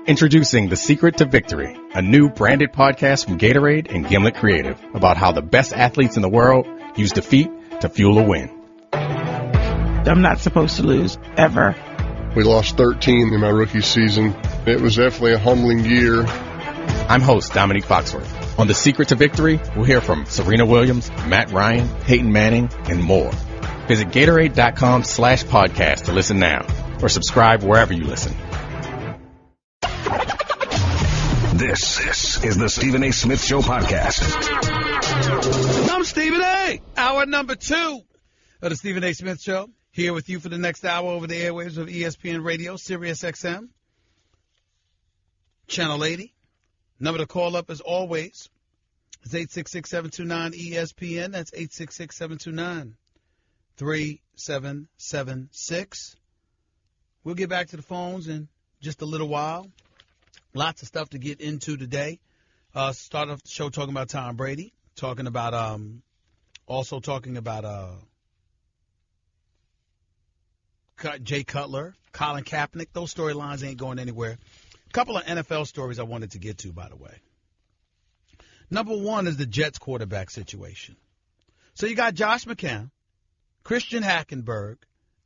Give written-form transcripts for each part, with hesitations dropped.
Introducing The Secret to Victory, a new branded podcast from Gatorade and Gimlet Creative about how the best athletes in the world use defeat to fuel a win. I'm not supposed to lose, ever. We lost 13 in my rookie season. It was definitely a humbling year. I'm host Dominique Foxworth. On The Secret to Victory, we'll hear from Serena Williams, Matt Ryan, Peyton Manning, and more. Visit Gatorade.com/podcast to listen now or subscribe wherever you listen. This is the Stephen A. Smith Show podcast. I'm Stephen A. Hour number 2 of the Stephen A. Smith Show. Here with you for the next hour over the airwaves of ESPN Radio, Sirius XM, Channel 80. Number to call up as always is 866-729-ESPN. That's 866-729-3776. We'll get back to the phones in just a little while. Lots of stuff to get into today. Start off the show talking about Tom Brady, talking about Jay Cutler, Colin Kaepernick. Those storylines ain't going anywhere. A couple of NFL stories I wanted to get to, by the way. Number one is the Jets quarterback situation. So you got Josh McCown, Christian Hackenberg,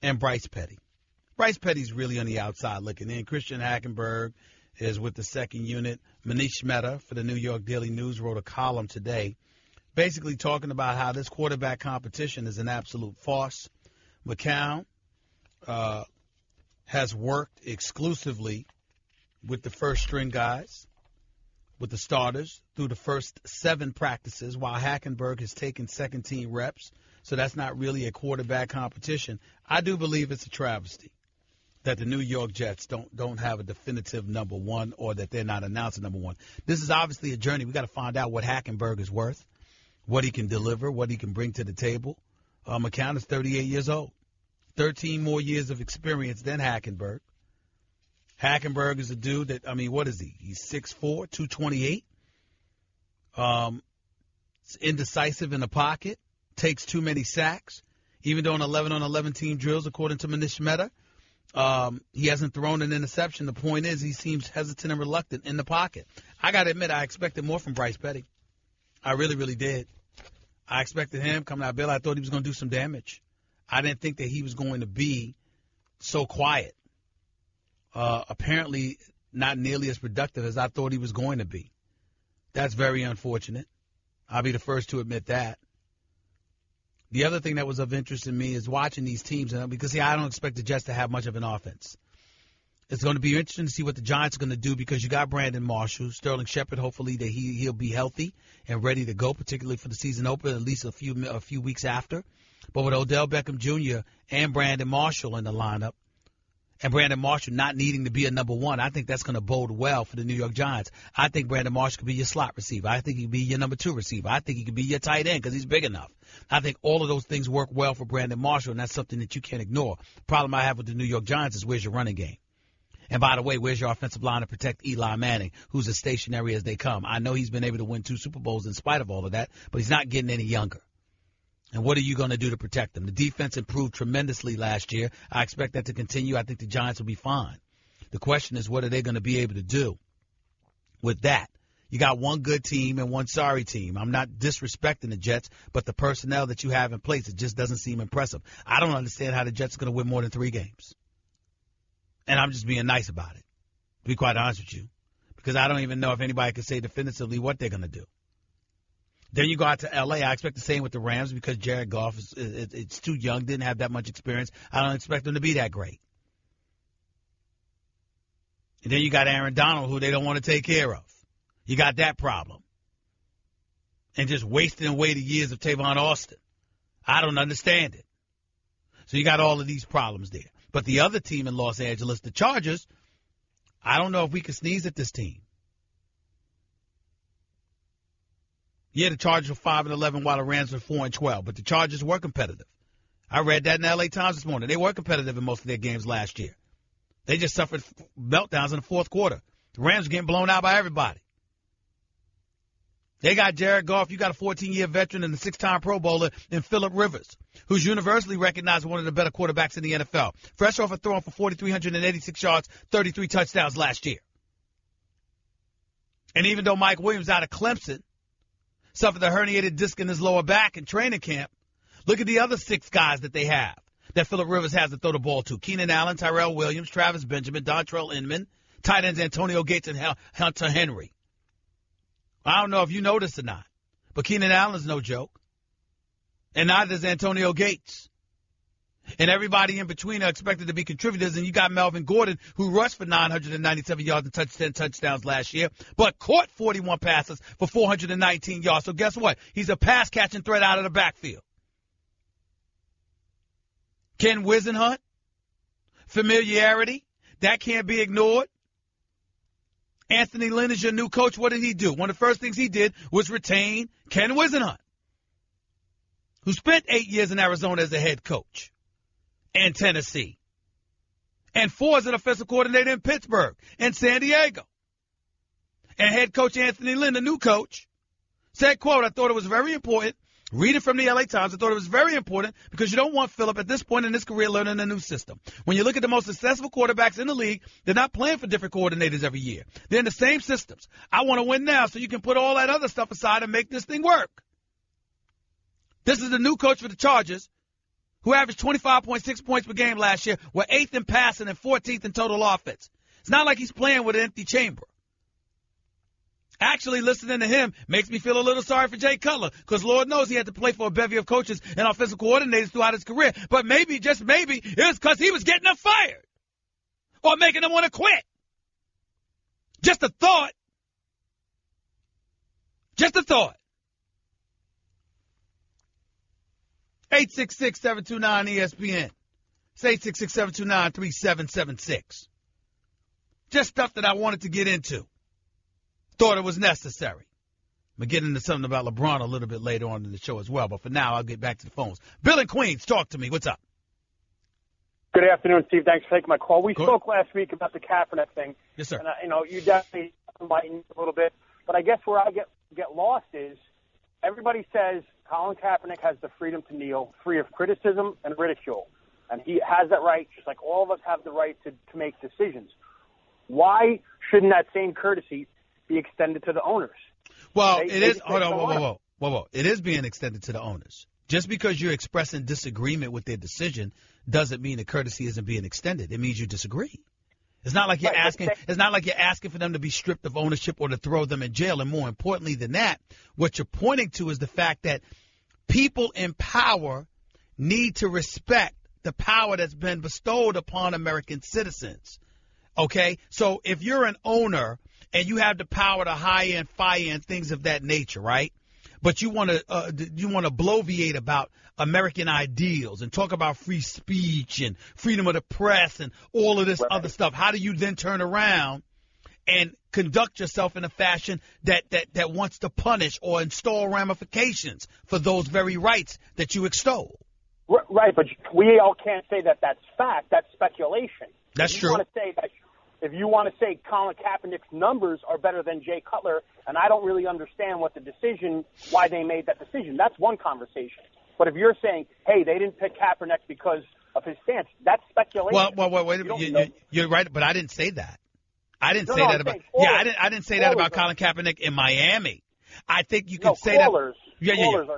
and Bryce Petty. Bryce Petty's really on the outside looking in. Christian Hackenberg is with the second unit. Manish Mehta for the New York Daily News wrote a column today basically talking about how this quarterback competition is an absolute farce. McCown has worked exclusively with the first-string guys, with the starters, through the first 7 practices, while Hackenberg has taken second-team reps. So that's not really a quarterback competition. I do believe it's a travesty that the New York Jets don't have a definitive number one, or that they're not announcing number one. This is obviously a journey. We got to find out what Hackenberg is worth, what he can deliver, what he can bring to the table. McCown is 38 years old, 13 more years of experience than Hackenberg. Hackenberg is a dude that, what is he? He's 6'4", 228. Indecisive in the pocket, takes too many sacks. Even though in 11-on-11 team drills, according to Manish Mehta, he hasn't thrown an interception. The point is he seems hesitant and reluctant in the pocket. I got to admit, I expected more from Bryce Petty. I really, really did. I expected him coming out of Bill. I thought he was going to do some damage. I didn't think that he was going to be so quiet. Apparently not nearly as productive as I thought he was going to be. That's very unfortunate. I'll be the first to admit that. The other thing that was of interest in me is watching these teams, because, I don't expect the Jets to have much of an offense. It's going to be interesting to see what the Giants are going to do, because you got Brandon Marshall, Sterling Shepard, hopefully that he'll be healthy and ready to go, particularly for the season opener, at least a few weeks after. But with Odell Beckham Jr. and Brandon Marshall in the lineup, and Brandon Marshall not needing to be a number one, I think that's going to bode well for the New York Giants. I think Brandon Marshall could be your slot receiver. I think he could be your number 2 receiver. I think he could be your tight end because he's big enough. I think all of those things work well for Brandon Marshall, and that's something that you can't ignore. The problem I have with the New York Giants is, where's your running game? And by the way, where's your offensive line to protect Eli Manning, who's as stationary as they come? I know he's been able to win 2 Super Bowls in spite of all of that, but he's not getting any younger. And what are you going to do to protect them? The defense improved tremendously last year. I expect that to continue. I think the Giants will be fine. The question is, what are they going to be able to do with that? You got one good team and one sorry team. I'm not disrespecting the Jets, but the personnel that you have in place, it just doesn't seem impressive. I don't understand how the Jets are going to win more than 3 games. And I'm just being nice about it, to be quite honest with you, because I don't even know if anybody can say definitively what they're going to do. Then you go out to L.A. I expect the same with the Rams, because Jared Goff is too young, didn't have that much experience. I don't expect him to be that great. And then you got Aaron Donald, who they don't want to take care of. You got that problem. And just wasting away the years of Tavon Austin. I don't understand it. So you got all of these problems there. But the other team in Los Angeles, the Chargers, I don't know if we can sneeze at this team. Yeah, the Chargers were 5-11 while the Rams were 4-12, but the Chargers were competitive. I read that in the L.A. Times this morning. They were competitive in most of their games last year. They just suffered meltdowns in the fourth quarter. The Rams were getting blown out by everybody. They got Jared Goff. You got a 14-year veteran and a 6-time Pro Bowler in Phillip Rivers, who's universally recognized as one of the better quarterbacks in the NFL. Fresh off of throwing for 4,386 yards, 33 touchdowns last year. And even though Mike Williams out of Clemson suffered a herniated disc in his lower back in training camp, look at the other 6 guys that they have that Phillip Rivers has to throw the ball to. Keenan Allen, Tyrell Williams, Travis Benjamin, Dontrell Inman, tight ends Antonio Gates and Hunter Henry. I don't know if you noticed or not, but Keenan Allen's no joke. And neither is Antonio Gates. And everybody in between are expected to be contributors. And you got Melvin Gordon, who rushed for 997 yards and touched 10 touchdowns last year, but caught 41 passes for 419 yards. So guess what? He's a pass-catching threat out of the backfield. Ken Wisenhunt, familiarity, that can't be ignored. Anthony Lynn is your new coach. What did he do? One of the first things he did was retain Ken Wisenhunt, who spent 8 years in Arizona as a head coach, and Tennessee, and 4 as an offensive coordinator in Pittsburgh and San Diego. And head coach Anthony Lynn, the new coach, said, quote, I thought it was very important. Read it from the LA Times. I thought it was very important because you don't want Phillip at this point in his career learning a new system. When you look at the most successful quarterbacks in the league, they're not playing for different coordinators every year. They're in the same systems. I want to win now so you can put all that other stuff aside and make this thing work. This is the new coach for the Chargers, who averaged 25.6 points per game last year, were 8th in passing and 14th in total offense. It's not like he's playing with an empty chamber. Actually, listening to him makes me feel a little sorry for Jay Cutler, because Lord knows he had to play for a bevy of coaches and offensive coordinators throughout his career. But maybe, just maybe, it was because he was getting them fired or making them want to quit. Just a thought. Just a thought. 866-729-ESPN. It's 866-729-3776. Just stuff that I wanted to get into. Thought it was necessary. I'm going to get into something about LeBron a little bit later on in the show as well, but for now, I'll get back to the phones. Bill in Queens, talk to me. What's up? Good afternoon, Steve. Thanks for taking my call. We spoke last week about the Kaepernick thing. Yes, sir. And, you definitely enlightened a little bit. But I guess where I get lost is everybody says Colin Kaepernick has the freedom to kneel, free of criticism and ridicule. And he has that right, just like all of us have the right to make decisions. Why shouldn't that same courtesy be extended to the owners? Well, it is. Hold on, whoa. It is being extended to the owners. Just because you're expressing disagreement with their decision doesn't mean the courtesy isn't being extended. It means you disagree. It's not like you're asking. It's not like you're asking for them to be stripped of ownership or to throw them in jail. And more importantly than that, what you're pointing to is the fact that people in power need to respect the power that's been bestowed upon American citizens. Okay, so if you're an owner and you have the power to hire and fire and things of that nature, right? But you want to bloviate about American ideals and talk about free speech and freedom of the press and all of this other stuff. How do you then turn around and conduct yourself in a fashion that wants to punish or install ramifications for those very rights that you extol? Right, but we all can't say that that's fact. That's speculation. That's true. If you want to say Colin Kaepernick's numbers are better than Jay Cutler, and I don't really understand why they made that decision, that's one conversation. But if you're saying, hey, they didn't pick Kaepernick because of his stance, that's speculation. Well, wait a minute. You're right, but I didn't say that. I didn't say that about. I didn't say that about Colin Kaepernick in Miami. I think you could say that.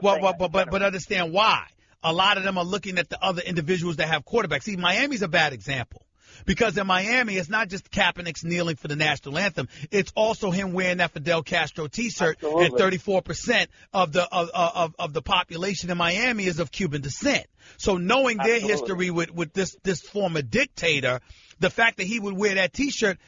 But understand why. A lot of them are looking at the other individuals that have quarterbacks. See, Miami's a bad example. Because in Miami, it's not just Kaepernick's kneeling for the national anthem. It's also him wearing that Fidel Castro T-shirt. Absolutely. And 34% of the population in Miami is of Cuban descent. So knowing their history with this former dictator, the fact that he would wear that T-shirt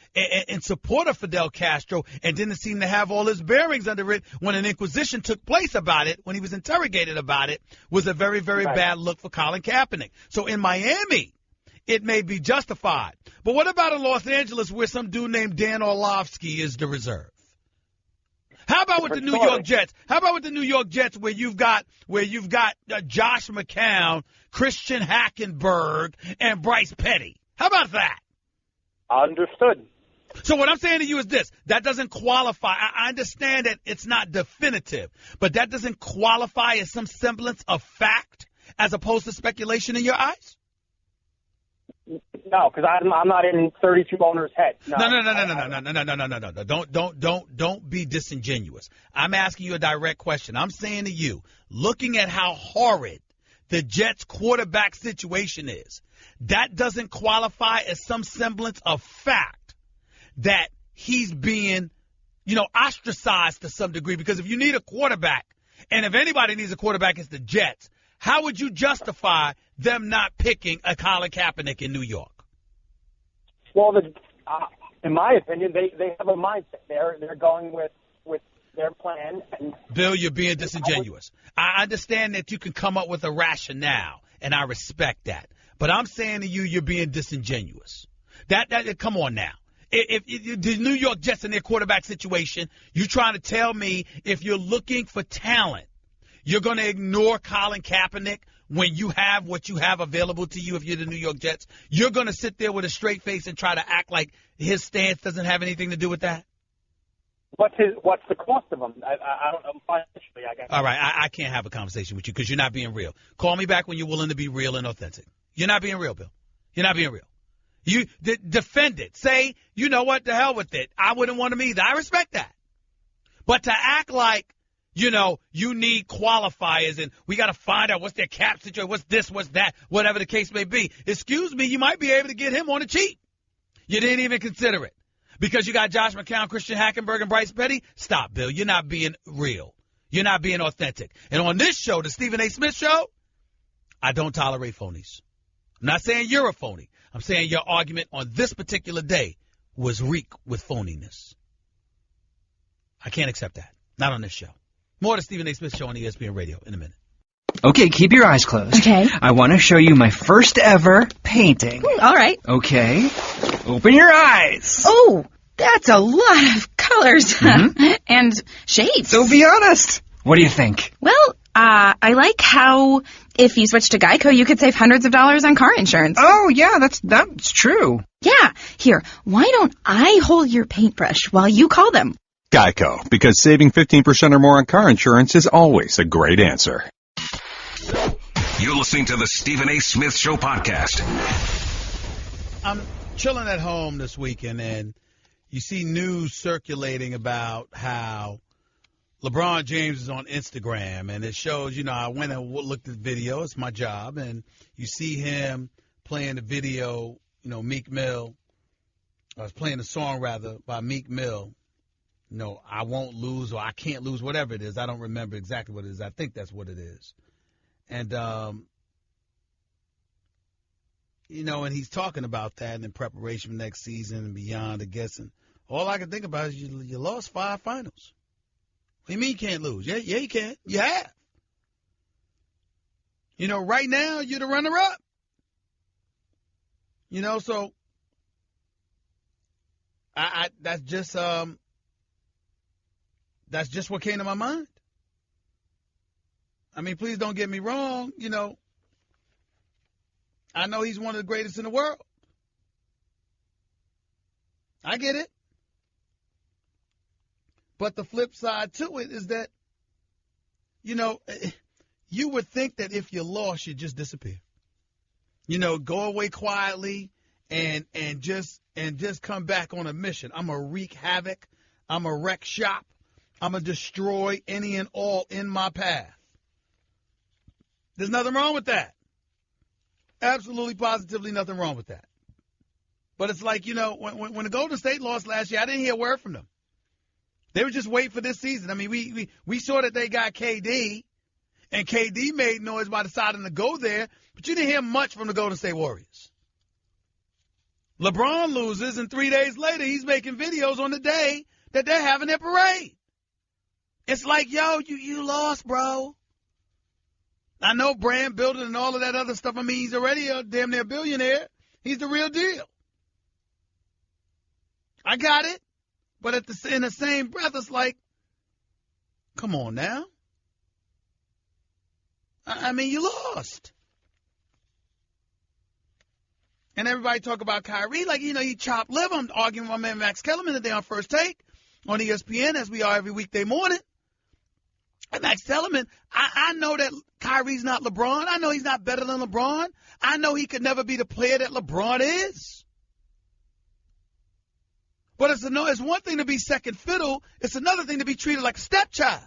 in support of Fidel Castro and didn't seem to have all his bearings under it when an inquisition took place about it, when he was interrogated about it, was a very, very bad look for Colin Kaepernick. So in Miami, it may be justified. But what about in Los Angeles where some dude named Dan Orlovsky is the reserve? How about with the New York Jets? How about with the New York Jets where you've got Josh McCown, Christian Hackenberg, and Bryce Petty? How about that? Understood. So what I'm saying to you is this. That doesn't qualify. I understand that it's not definitive, but that doesn't qualify as some semblance of fact as opposed to speculation in your eyes? No, because I'm not in 32 owners' heads. No. Don't be disingenuous. I'm asking you a direct question. I'm saying to you, looking at how horrid the Jets' quarterback situation is, that doesn't qualify as some semblance of fact that he's being, ostracized to some degree. Because if you need a quarterback, and if anybody needs a quarterback, it's the Jets. How would you justify them not picking a Colin Kaepernick in New York? Well, in my opinion, they have a mindset. They're going with their plan. And Bill, you're being disingenuous. I understand that you can come up with a rationale, and I respect that. But I'm saying to you, you're being disingenuous. Come on now. If the New York Jets in their quarterback situation, you're trying to tell me if you're looking for talent, you're going to ignore Colin Kaepernick when you have what you have available to you if you're the New York Jets? You're going to sit there with a straight face and try to act like his stance doesn't have anything to do with that? What's the cost of him? I don't know financially, I guess. All right, I can't have a conversation with you because you're not being real. Call me back when you're willing to be real and authentic. You're not being real, Bill. You're not being real. You defend it. Say, you know what, the hell with it. I wouldn't want him either. I respect that. But to act like, you need qualifiers and we got to find out what's their cap situation, what's this, what's that, whatever the case may be. Excuse me, you might be able to get him on the cheap. You didn't even consider it. Because you got Josh McCown, Christian Hackenberg, and Bryce Petty? Stop, Bill. You're not being real. You're not being authentic. And on this show, the Stephen A. Smith Show, I don't tolerate phonies. I'm not saying you're a phony. I'm saying your argument on this particular day was reek with phoniness. I can't accept that. Not on this show. More of the Stephen A. Smith Show on ESPN Radio in a minute. Okay, keep your eyes closed. Okay. I want to show you my first ever painting. All right. Okay. Open your eyes. Oh, that's a lot of colors and shades. So be honest. What do you think? Well, I like how if you switch to Geico, you could save hundreds of dollars on car insurance. Oh, yeah, that's true. Yeah. Here, why don't I hold your paintbrush while you call them? Geico, because saving 15% or more on car insurance is always a great answer. You're listening to the Stephen A. Smith Show podcast. I'm chilling at home this weekend, and you see news circulating about how LeBron James is on Instagram, and it shows, I went and looked at the video. It's my job, and you see him playing the video, Meek Mill. I was playing a song, rather, by Meek Mill. I won't lose or I can't lose, whatever it is. I don't remember exactly what it is. I think that's what it is. And, and he's talking about that in preparation for next season and beyond, I guess. And all I can think about is you lost 5 finals. What do you mean you can't lose? Yeah, you can. You have. Right now, you're the runner-up. So that's just what came to my mind. I mean, please don't get me wrong. I know he's one of the greatest in the world. I get it. But the flip side to it is that, you would think that if you lost, you'd just disappear. Go away quietly and just come back on a mission. I'm going to wreak havoc. I'm going to wreck shop. I'm going to destroy any and all in my path. There's nothing wrong with that. Absolutely, positively nothing wrong with that. But it's like, when the Golden State lost last year, I didn't hear a word from them. They were just waiting for this season. I mean, we saw that they got KD, and KD made noise by deciding to go there, but you didn't hear much from the Golden State Warriors. LeBron loses, and 3 days later, he's making videos on the day that they're having their parade. It's like, yo, you lost, bro. I know brand building and all of that other stuff. I mean, he's already a damn near billionaire. He's the real deal. I got it. But in the same breath, it's like, come on now. I mean, you lost. And everybody talk about Kyrie like, he chopped liver. I'm arguing with my man Max Kellerman today on First Take on ESPN, as we are every weekday morning. And Max Kellerman, I know that Kyrie's not LeBron. I know he's not better than LeBron. I know he could never be the player that LeBron is. But it's one thing to be second fiddle. It's another thing to be treated like a stepchild.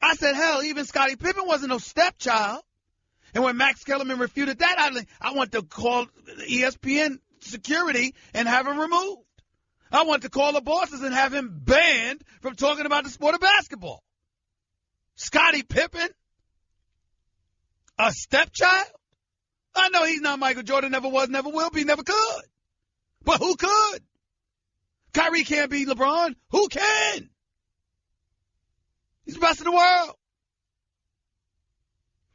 I said, hell, even Scottie Pippen wasn't no stepchild. And when Max Kellerman refuted that, I want to call ESPN security and have him removed. I want to call the bosses and have him banned from talking about the sport of basketball. Scottie Pippen? A stepchild? I know he's not Michael Jordan, never was, never will be, never could. But who could? Kyrie can't beat LeBron. Who can? He's the best in the world.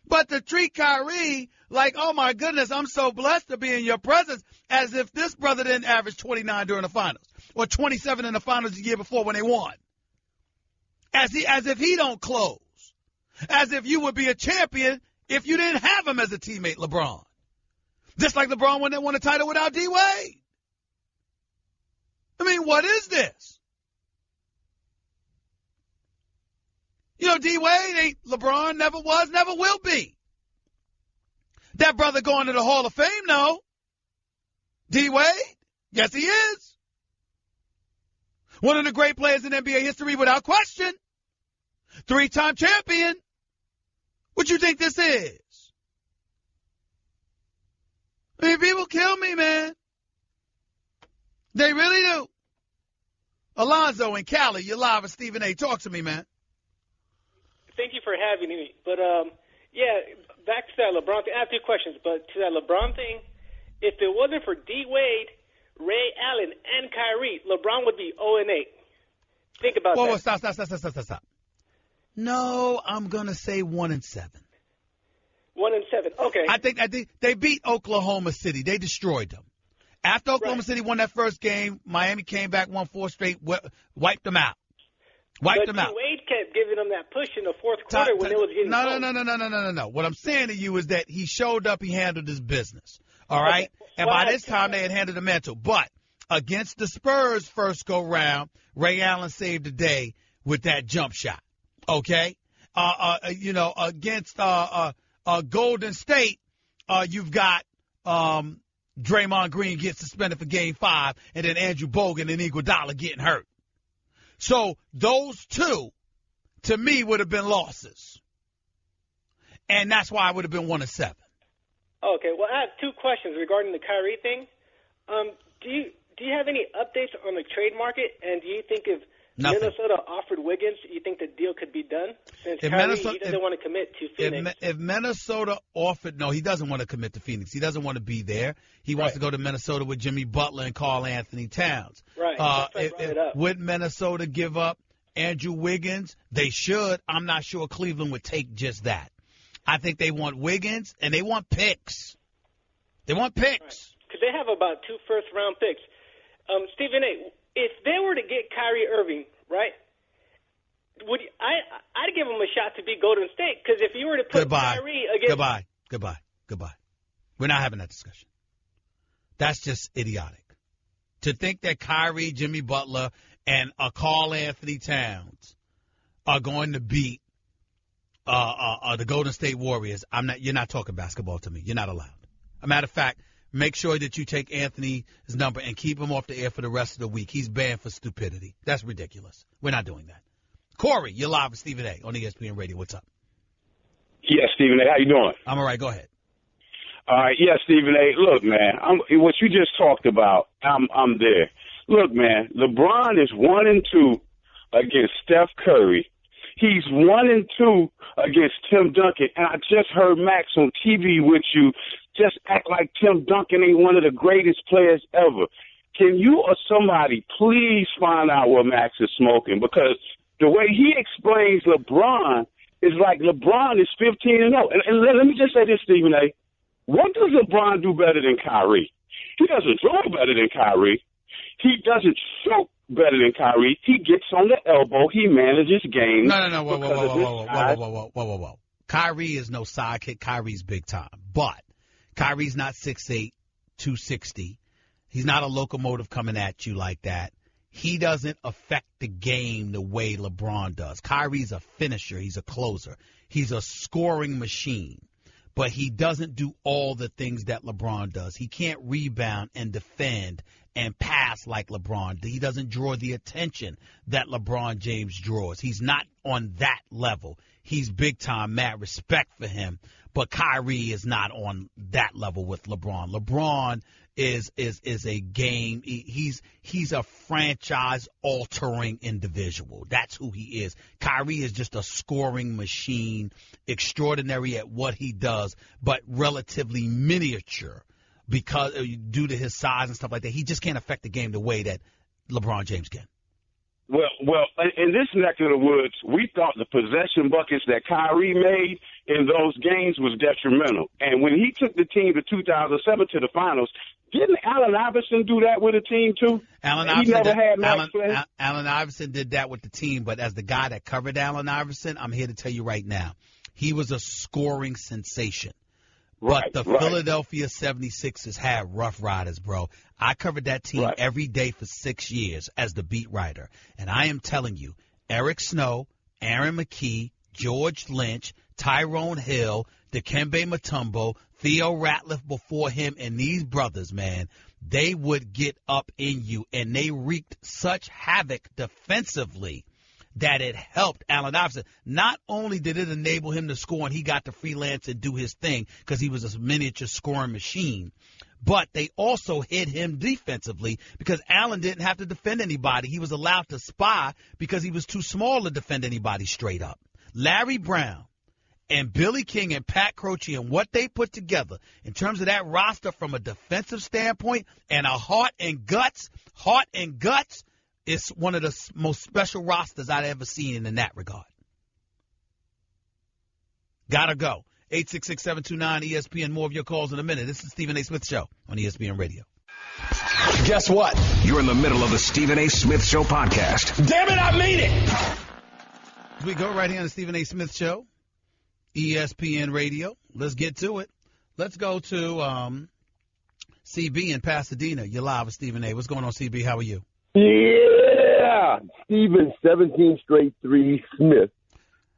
But to treat Kyrie like, oh, my goodness, I'm so blessed to be in your presence, as if this brother didn't average 29 during the finals or 27 in the finals the year before when they won. As if he don't close. As if you would be a champion if you didn't have him as a teammate, LeBron. Just like LeBron when they won a title without D-Wade. I mean, what is this? You know, D-Wade ain't LeBron, never was, never will be. That brother going to the Hall of Fame, no. D-Wade? Yes, he is. One of the great players in NBA history without question. 3-time champion. What you think this is? I mean, people kill me, man. They really do. Alonzo and Cali, you're live with Stephen A. Talk to me, man. Thank you for having me. But, back to that LeBron thing. I have 2 questions. But to that LeBron thing, if it wasn't for D-Wade, Ray Allen, and Kyrie, LeBron would be 0-8. Think about that. Whoa, stop. No, I'm going to say 1-7. 1-7. Okay. I think they beat Oklahoma City. They destroyed them. After Oklahoma City won that first game, Miami came back, won 4 straight, wiped them out. But Wade kept giving them that push in the fourth quarter when it was getting close. No. What I'm saying to you is that he showed up, he handled his business. All right? Okay. And by this time, they had handled the mantle. But against the Spurs first go-round, Ray Allen saved the day with that jump shot. Okay? Against Golden State, you've got Draymond Green gets suspended for Game 5, and then Andrew Bogut and Iguodala getting hurt. So those 2, to me, would have been losses. And that's why I would have been 1-7. Okay, well, I have 2 questions regarding the Kyrie thing. Do you have any updates on the trade market? And do you think if Minnesota offered Wiggins, you think the deal could be done? Since Kyrie, he doesn't want to commit to Phoenix. If Minnesota offered, no, he doesn't want to commit to Phoenix. He doesn't want to be there. He wants to go to Minnesota with Jimmy Butler and Karl Anthony Towns. Right. Would Minnesota give up Andrew Wiggins? They should. I'm not sure Cleveland would take just that. I think they want Wiggins, and they want picks. They want picks. Because they have about 2 first-round picks. Stephen A., if they were to get Kyrie Irving, right, I'd give him a shot to beat Golden State. Because if you were to put Kyrie against... Goodbye. We're not having that discussion. That's just idiotic. To think that Kyrie, Jimmy Butler, and Karl Anthony Towns are going to beat the Golden State Warriors, you're not talking basketball to me. You're not allowed. A matter of fact, make sure that you take Anthony's number and keep him off the air for the rest of the week. He's banned for stupidity. That's ridiculous. We're not doing that. Corey, you're live with Stephen A. on ESPN Radio. What's up? Yeah, Stephen A. How you doing? I'm all right. Go ahead. All right. Yeah, Stephen A. Look, man, what you just talked about, I'm there. Look, man, LeBron is 1-2 against Steph Curry. He's 1-2 against Tim Duncan. And I just heard Max on TV with you just act like Tim Duncan ain't one of the greatest players ever. Can you or somebody please find out what Max is smoking? Because the way he explains LeBron is like LeBron is 15-0. And let me just say this, Stephen A. What does LeBron do better than Kyrie? He doesn't throw better than Kyrie. He doesn't shoot better than Kyrie. He gets on the elbow. He manages games. No. Whoa. Kyrie is no sidekick. Kyrie's big time. But Kyrie's not 6'8", 260. He's not a locomotive coming at you like that. he doesn't affect the game the way LeBron does. Kyrie's a finisher. He's a closer. He's a scoring machine. But he doesn't do all the things that LeBron does. He can't rebound and defend and pass like LeBron. He doesn't draw the attention that LeBron James draws. He's not on that level. He's big time, mad respect for him. But Kyrie is not on that level with LeBron. LeBron is a game. He's a franchise altering individual. That's who he is. Kyrie is just a scoring machine, extraordinary at what he does, but relatively miniature because due to his size and stuff like that. He just can't affect the game the way that LeBron James can. Well, in this neck of the woods, we thought the possession buckets that Kyrie made in those games was detrimental. And when he took the team to 2007 to the finals, didn't Allen Iverson do that with a team too? Allen Iverson did that with the team, but as the guy that covered Allen Iverson, I'm here to tell you right now, he was a scoring sensation. But the Philadelphia 76ers had rough riders, bro. I covered that team every day for 6 years as the beat writer. And I am telling you, Eric Snow, Aaron McKee, George Lynch, Tyrone Hill, Dikembe Mutombo, Theo Ratliff before him, and these brothers, man, they would get up in you. And they wreaked such havoc defensively that it helped Allen Iverson. Not only did it enable him to score and he got to freelance and do his thing because he was a miniature scoring machine, but they also hit him defensively because Allen didn't have to defend anybody. He was allowed to spy because he was too small to defend anybody straight up. Larry Brown and Billy King and Pat Croce and what they put together in terms of that roster from a defensive standpoint and a heart and guts, it's one of the most special rosters I've ever seen in that regard. Gotta go. 866-729-ESPN. More of your calls in a minute. This is the Stephen A. Smith Show on ESPN Radio. Guess what? You're in the middle of the Stephen A. Smith Show podcast. Damn it, I mean it! We go right here on the Stephen A. Smith Show, ESPN Radio. Let's get to it. Let's go to CB in Pasadena. You're live with Stephen A. What's going on, CB? How are you? Yeah, Stephen, 17 straight three, Smith,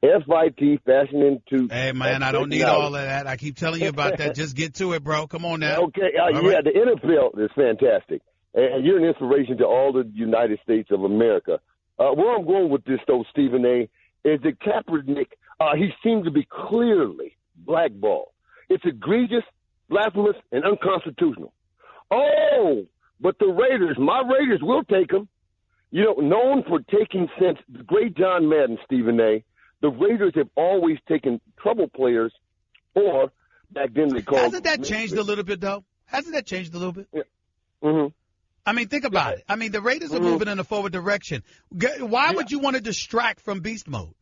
FIT, fashion into. Hey, man, I don't need all of that. I keep telling you about that. Just get to it, bro. Come on now. Okay, the NFL is fantastic, and you're an inspiration to all the United States of America. Where I'm going with this, though, Stephen A., is that Kaepernick, he seems to be clearly blackballed. It's egregious, blasphemous, and unconstitutional. Oh! But the Raiders, my Raiders will take them. You know, known for taking since the great John Madden, Stephen A., the Raiders have always taken trouble players, or back then they called. Hasn't that changed a little bit, though? Hasn't that changed a little bit? Yeah. Mm-hmm. I mean, think about it. I mean, the Raiders are moving in a forward direction. Why would you want to distract from beast mode?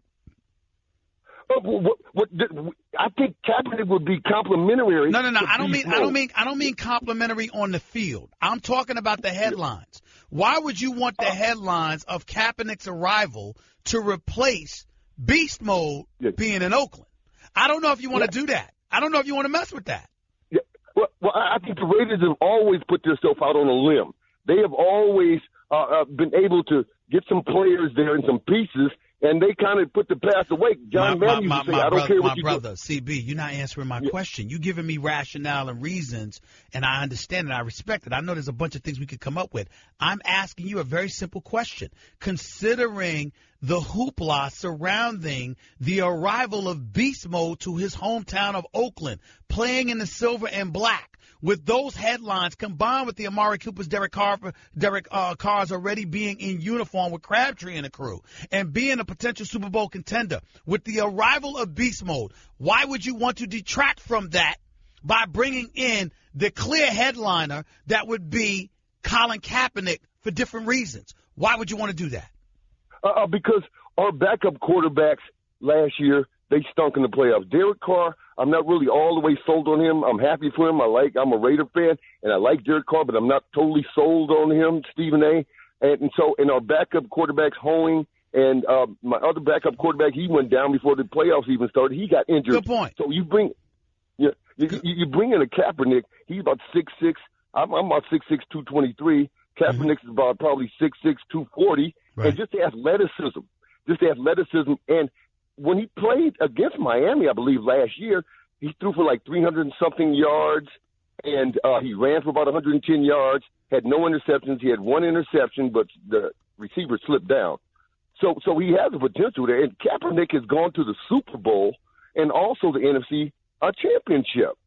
I think Kaepernick would be complimentary. No. I don't mean complimentary on the field. I'm talking about the headlines. Why would you want the headlines of Kaepernick's arrival to replace beast mode being in Oakland? I don't know if you want to do that. I don't know if you want to mess with that. Yeah. Well, I think the Raiders have always put themselves out on a limb. They have always been able to get some players there and some pieces. And they kind of put the pass away. John Madden used to say, I don't care what you do. My brother, CB, you're not answering my question. You're giving me rationale and reasons, and I understand it. I respect it. I know there's a bunch of things we could come up with. I'm asking you a very simple question. Considering the hoopla surrounding the arrival of Beast Mode to his hometown of Oakland, playing in the silver and black, with those headlines combined with the Amari Cooper's Derek Carr's already being in uniform with Crabtree and the crew and being a potential Super Bowl contender, with the arrival of Beast Mode, why would you want to detract from that by bringing in the clear headliner that would be Colin Kaepernick for different reasons? Why would you want to do that? Because our backup quarterbacks last year, they stunk in the playoffs. Derek Carr, I'm not really all the way sold on him. I'm happy for him. I'm a Raider fan, and I like Derek Carr, but I'm not totally sold on him, Stephen A. And so, in our backup quarterbacks, Hoeing, and my other backup quarterback, he went down before the playoffs even started. He got injured. Good point. So you bring in a Kaepernick. He's about 6'6". I'm about 6'6", 223. Kaepernick is about probably 6'6", 240, and just the athleticism. And when he played against Miami, I believe last year, he threw for like 300 and something yards, and he ran for about 110 yards, had no interceptions. He had one interception, but the receiver slipped down. So he has the potential there. And Kaepernick has gone to the Super Bowl and also the NFC championship.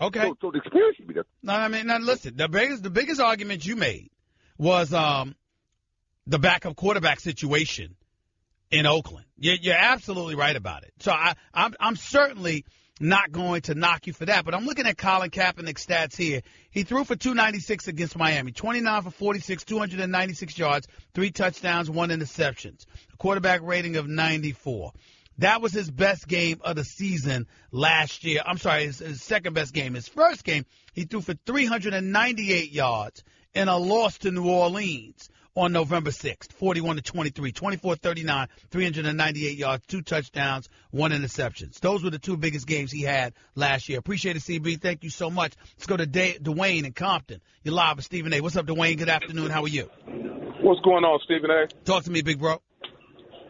Okay. So the experience should be there. No, I mean, now listen, the biggest argument you made was the backup quarterback situation in Oakland. You're absolutely right about it. So I'm certainly not going to knock you for that. But I'm looking at Colin Kaepernick's stats here. He threw for 296 against Miami, 29 for 46, 296 yards, 3 touchdowns, 1 interceptions, a quarterback rating of 94. That was his best game of the season last year. I'm sorry, his second best game. His first game, he threw for 398 yards in a loss to New Orleans on November 6th, 41-23, 24-39, 398 yards, 2 touchdowns, 1 interception. Those were the 2 biggest games he had last year. Appreciate it, CB. Thank you so much. Let's go to Dwayne in Compton. You're live with Stephen A. What's up, Dwayne? Good afternoon. How are you? What's going on, Stephen A? Talk to me, big bro.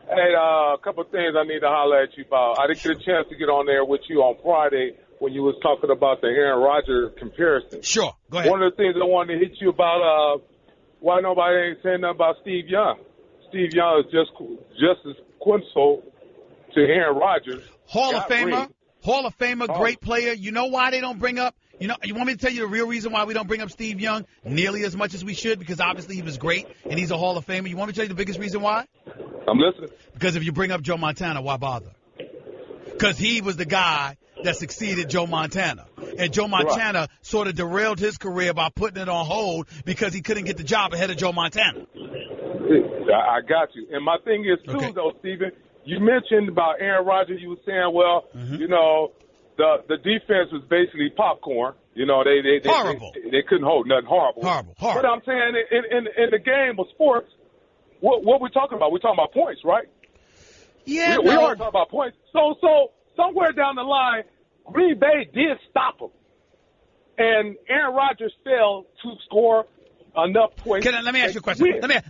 Hey, a couple of things I need to holler at you about. I didn't get a chance to get on there with you on Friday when you was talking about the Aaron Rodgers comparison. Sure, go ahead. One of the things I wanted to hit you about, why nobody ain't saying nothing about Steve Young. Steve Young is just as quintessential to Aaron Rodgers. Hall of Famer, great player. You know why they don't bring up? You want me to tell you the real reason why we don't bring up Steve Young nearly as much as we should? Because obviously he was great and he's a Hall of Famer. You want me to tell you the biggest reason why? I'm listening. Because if you bring up Joe Montana, why bother? Because he was the guy that succeeded Joe Montana. And Joe Montana sort of derailed his career by putting it on hold because he couldn't get the job ahead of Joe Montana. I got you. And my thing is, too, though, Stephen, you mentioned about Aaron Rodgers. You were saying, well, you know, the defense was basically popcorn. You know, they couldn't hold nothing horrible. But I'm saying in the game of sports, what we're talking about? We're talking about points, right? Yeah, we are talking about points. So somewhere down the line, Green Bay did stop him, and Aaron Rodgers failed to score enough points. Let me ask you a question. I'm gonna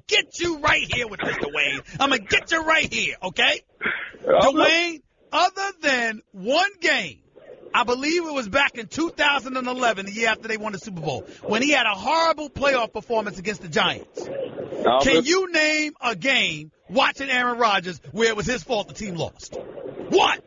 get you right here with this, Dwayne. I'm gonna get you right here, okay? Dwayne, other than one game, I believe it was back in 2011, the year after they won the Super Bowl, when he had a horrible playoff performance against the Giants. Can you name a game watching Aaron Rodgers where it was his fault the team lost? What?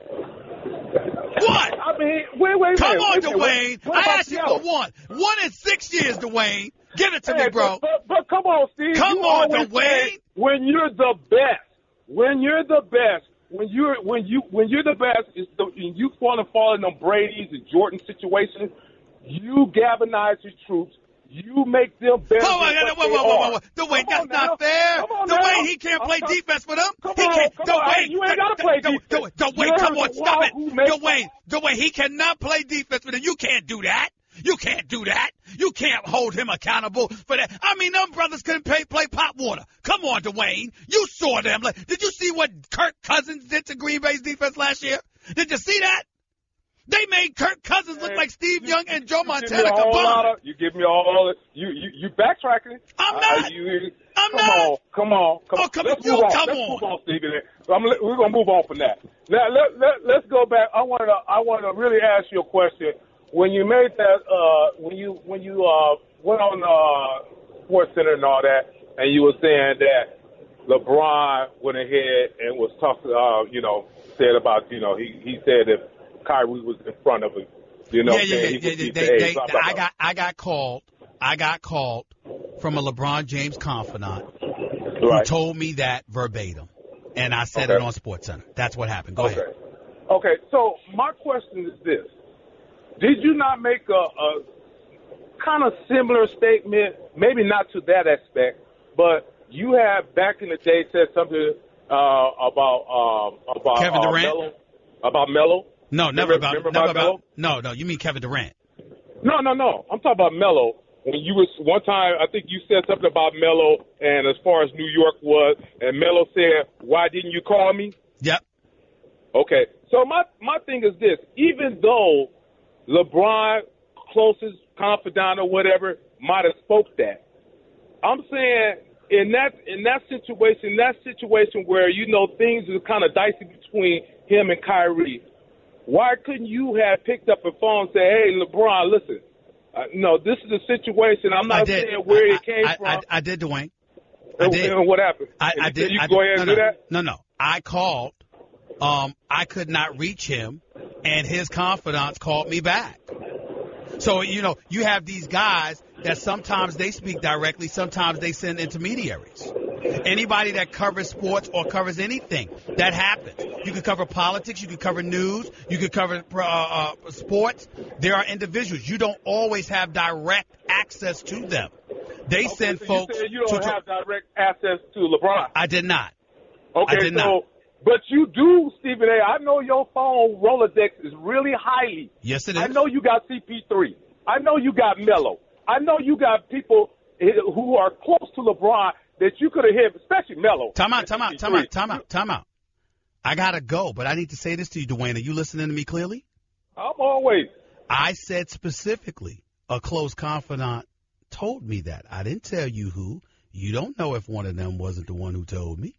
I mean, wait. Come on, Dwayne. I asked you for one. 1 in 6 years, Dwayne. Give it to me, bro. But come on, Steve. Come on, Dwayne. When you're the best, when you're the best, and you want to fall in them Brady's and Jordan situations, you galvanize your troops. You make them better. Whoa. Dwayne, that's not fair. Dwayne, he can't play defense for them. Dwayne, you ain't got to play defense. Dwayne, come on, stop it. Dwayne, he cannot play defense for them. You can't do that. You can't hold him accountable for that. I mean, them brothers couldn't play pop water. Come on, Dwayne. You saw them. Did you see what Kirk Cousins did to Green Bay's defense last year? Did you see that? They made Kirk Cousins look like Steve Young and Joe Montana combined. You give me all you backtracking. I'm not. Come on. Let's move on, Stephen. We're gonna move on from that. Now let's go back. I want to really ask you a question. When you made that, when you went on Sports Center and all that, and you were saying that LeBron went ahead and was talking, said about, he said if Kyrie was in front of him, I got called from a LeBron James confidant who told me that verbatim, and I said it on Sports Center. That's what happened. Go ahead. Okay. So my question is this: did you not make a kind of similar statement? Maybe not to that aspect, but you have back in the day said something about Kevin Durant. About Melo. No, never about. No. You mean Kevin Durant? No. I'm talking about Melo. When you was one time, I think you said something about Melo, and as far as New York was, and Melo said, "Why didn't you call me?" Yep. Okay. So my thing is this: even though LeBron, closest confidant or whatever, might have spoke that. I'm saying in that situation where, you know, things are kind of dicey between him and Kyrie, why couldn't you have picked up a phone and say, hey, LeBron, listen, no, this is a situation. I'm not saying where it came from. I did, Dwayne. And what happened? I did. You go ahead and do that? No. I called. I could not reach him, and his confidants called me back. So, you know, you have these guys that sometimes they speak directly, sometimes they send intermediaries. Anybody that covers sports or covers anything, that happens. You could cover politics, you could cover news, you could cover sports. There are individuals. You don't always have direct access to them. They send folks. You said you don't have direct access to LeBron. I did not. Okay, I did not. But you do, Stephen A. I know your phone Rolodex is really highly. Yes, it is. I know you got CP3. I know you got Melo. I know you got people who are close to LeBron that you could have hit, especially Melo. Time out. I got to go, but I need to say this to you, Dwayne. Are you listening to me clearly? I'm always. I said specifically a close confidant told me that. I didn't tell you who. You don't know if one of them wasn't the one who told me.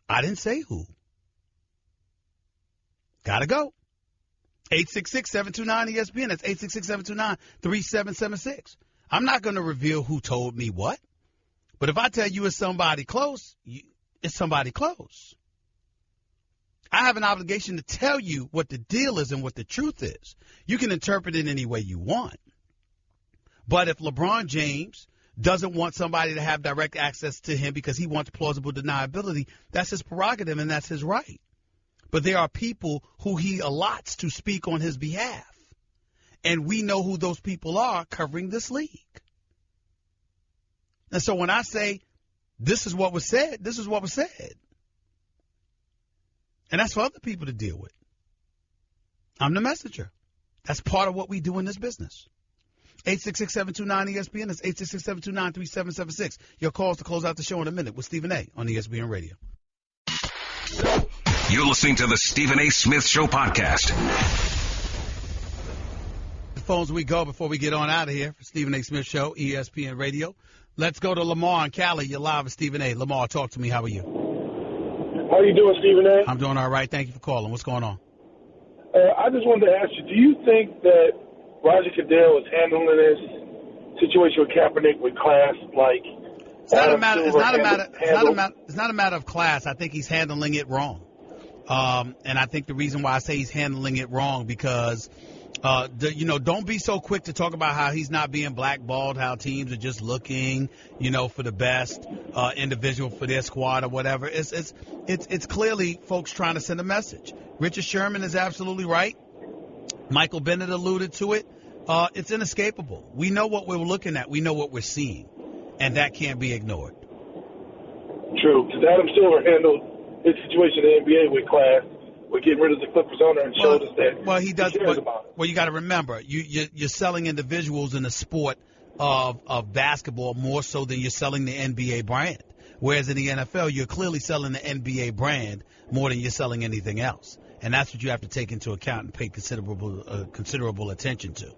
I didn't say who. Gotta go. 866-729-ESPN. That's 866-729-3776. I'm not going to reveal who told me what. But if I tell you it's somebody close, it's somebody close. I have an obligation to tell you what the deal is and what the truth is. You can interpret it any way you want. But if LeBron James doesn't want somebody to have direct access to him because he wants plausible deniability, that's his prerogative and that's his right. But there are people who he allots to speak on his behalf. And we know who those people are covering this league. And so when I say this is what was said, this is what was said. And that's for other people to deal with. I'm the messenger. That's part of what we do in this business. 866-729-ESPN. That's 866-729-3776. Your calls to close out the show in a minute with Stephen A. on ESPN Radio. You're listening to the Stephen A. Smith Show podcast. The phones we go before we get on out of here for Stephen A. Smith Show, ESPN Radio. Let's go to Lamar and Cali. You're live with Stephen A. Lamar, talk to me. How are you? How are you doing, Stephen A? I'm doing all right. Thank you for calling. What's going on? I just wanted to ask you, do you think that Roger Goodell is handling this situation with Kaepernick with class like It's not a matter of class. I think he's handling it wrong. And I think the reason why I say he's handling it wrong because, don't be so quick to talk about how he's not being blackballed, how teams are just looking, for the best individual for their squad or whatever. It's clearly folks trying to send a message. Richard Sherman is absolutely right. Michael Bennett alluded to it. It's inescapable. We know what we're looking at. We know what we're seeing. And that can't be ignored. True, because Adam Silver handled his situation in the NBA with class, with getting rid of the Clippers owner and showed us that he does. cares about it. Well, you got to remember, you're selling individuals in the sport of basketball more so than you're selling the NBA brand. Whereas in the NFL, you're clearly selling the NBA brand more than you're selling anything else. And that's what you have to take into account and pay considerable attention to.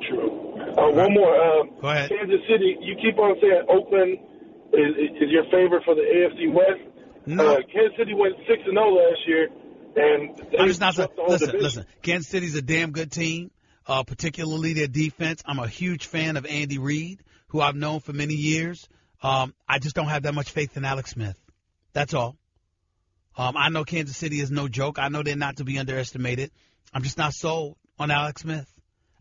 True. One more. Go ahead. Kansas City, you keep on saying Oakland is your favorite for the AFC West. No. Kansas City went 6-0 last year, and I'm just not. Listen. Kansas City's a damn good team, particularly their defense. I'm a huge fan of Andy Reid, who I've known for many years. I just don't have that much faith in Alex Smith. That's all. I know Kansas City is no joke. I know they're not to be underestimated. I'm just not sold on Alex Smith.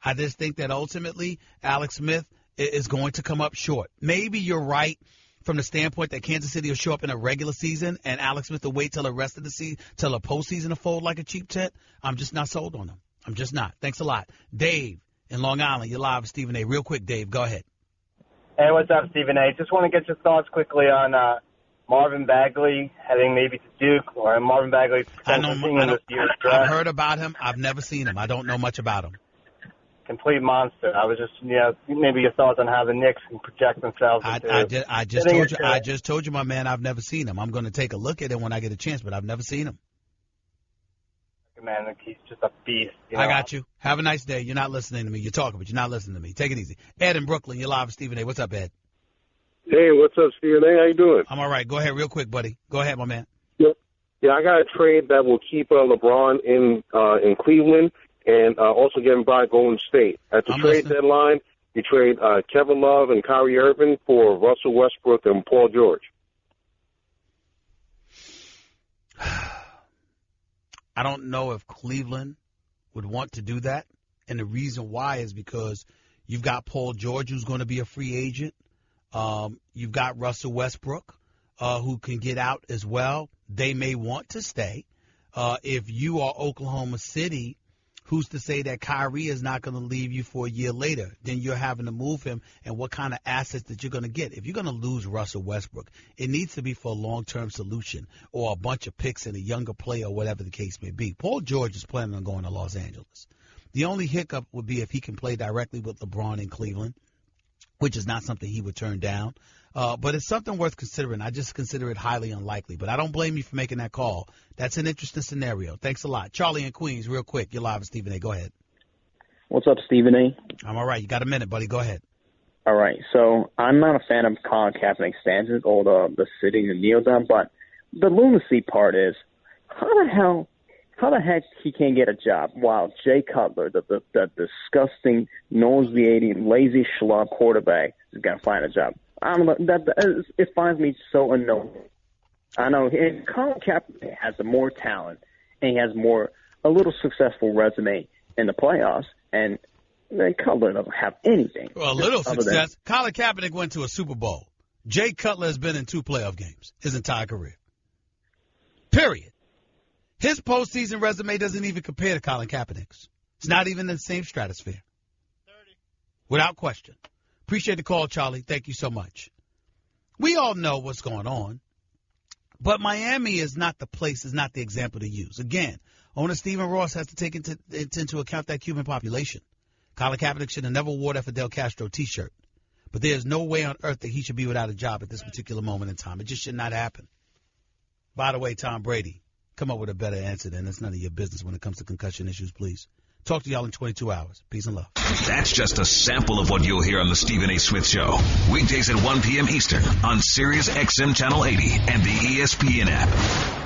I just think that ultimately Alex Smith is going to come up short. Maybe you're right from the standpoint that Kansas City will show up in a regular season and Alex Smith will wait till the rest of the season, till the postseason to fold like a cheap tent. I'm just not sold on him. I'm just not. Thanks a lot. Dave in Long Island, you're live with Stephen A. Real quick, Dave, go ahead. Hey, what's up, Stephen A? Just want to get your thoughts quickly on Marvin Bagley heading maybe to Duke or Marvin Bagley this year's draft. I've heard about him. I've never seen him. I don't know much about him. Complete monster. I was just, maybe your thoughts on how the Knicks can project themselves. I just told you, my man, I've never seen him. I'm going to take a look at him when I get a chance, but I've never seen him. man. He's just a beast. I got you. Have a nice day. You're not listening to me. You're talking, but you're not listening to me. Take it easy. Ed in Brooklyn, you're live with Stephen A. What's up, Ed? Hey, what's up, Stephen A? How you doing? I'm all right. Go ahead real quick, buddy. Go ahead, my man. Yeah, I got a trade that will keep LeBron in Cleveland and also get him by Golden State. At the trade deadline, you trade Kevin Love and Kyrie Irving for Russell Westbrook and Paul George. I don't know if Cleveland would want to do that, and the reason why is because you've got Paul George, who's going to be a free agent. You've got Russell Westbrook, who can get out as well. They may want to stay. If you are Oklahoma City, who's to say that Kyrie is not going to leave you for a year later? Then you're having to move him, and what kind of assets that you're going to get. If you're going to lose Russell Westbrook, it needs to be for a long-term solution or a bunch of picks and a younger player or whatever the case may be. Paul George is planning on going to Los Angeles. The only hiccup would be if he can play directly with LeBron in Cleveland, which is not something he would turn down. But it's something worth considering. I just consider it highly unlikely. But I don't blame you for making that call. That's an interesting scenario. Thanks a lot. Charlie in Queens, real quick. You're live with Stephen A. Go ahead. What's up, Stephen A? I'm all right. You got a minute, buddy. Go ahead. All right. So I'm not a fan of Colin Kaepernick's stances or the sitting and kneel down, but the lunacy part is how the heck he can't get a job while Jay Cutler, the disgusting, nauseating, lazy schlub quarterback, is going to find a job. I don't know. It finds me so annoying. I know Colin Kaepernick has more talent and he has a little successful resume in the playoffs, and Cutler doesn't have anything. Well, a little success. Colin Kaepernick went to a Super Bowl. Jay Cutler has been in 2 playoff games his entire career. Period. His postseason resume doesn't even compare to Colin Kaepernick's. It's not even in the same stratosphere. 30. Without question. Appreciate the call, Charlie. Thank you so much. We all know what's going on, but Miami is not the place, is not the example to use. Again, owner Stephen Ross has to take into account that Cuban population. Colin Kaepernick should have never wore that Fidel Castro T-shirt, but there's no way on earth that he should be without a job at this particular moment in time. It just should not happen. By the way, Tom Brady, come up with a better answer than it's none of your business when it comes to concussion issues, please. Talk to y'all in 22 hours. Peace and love. That's just a sample of what you'll hear on the Stephen A. Smith Show. Weekdays at 1 p.m. Eastern on Sirius XM Channel 80 and the ESPN app.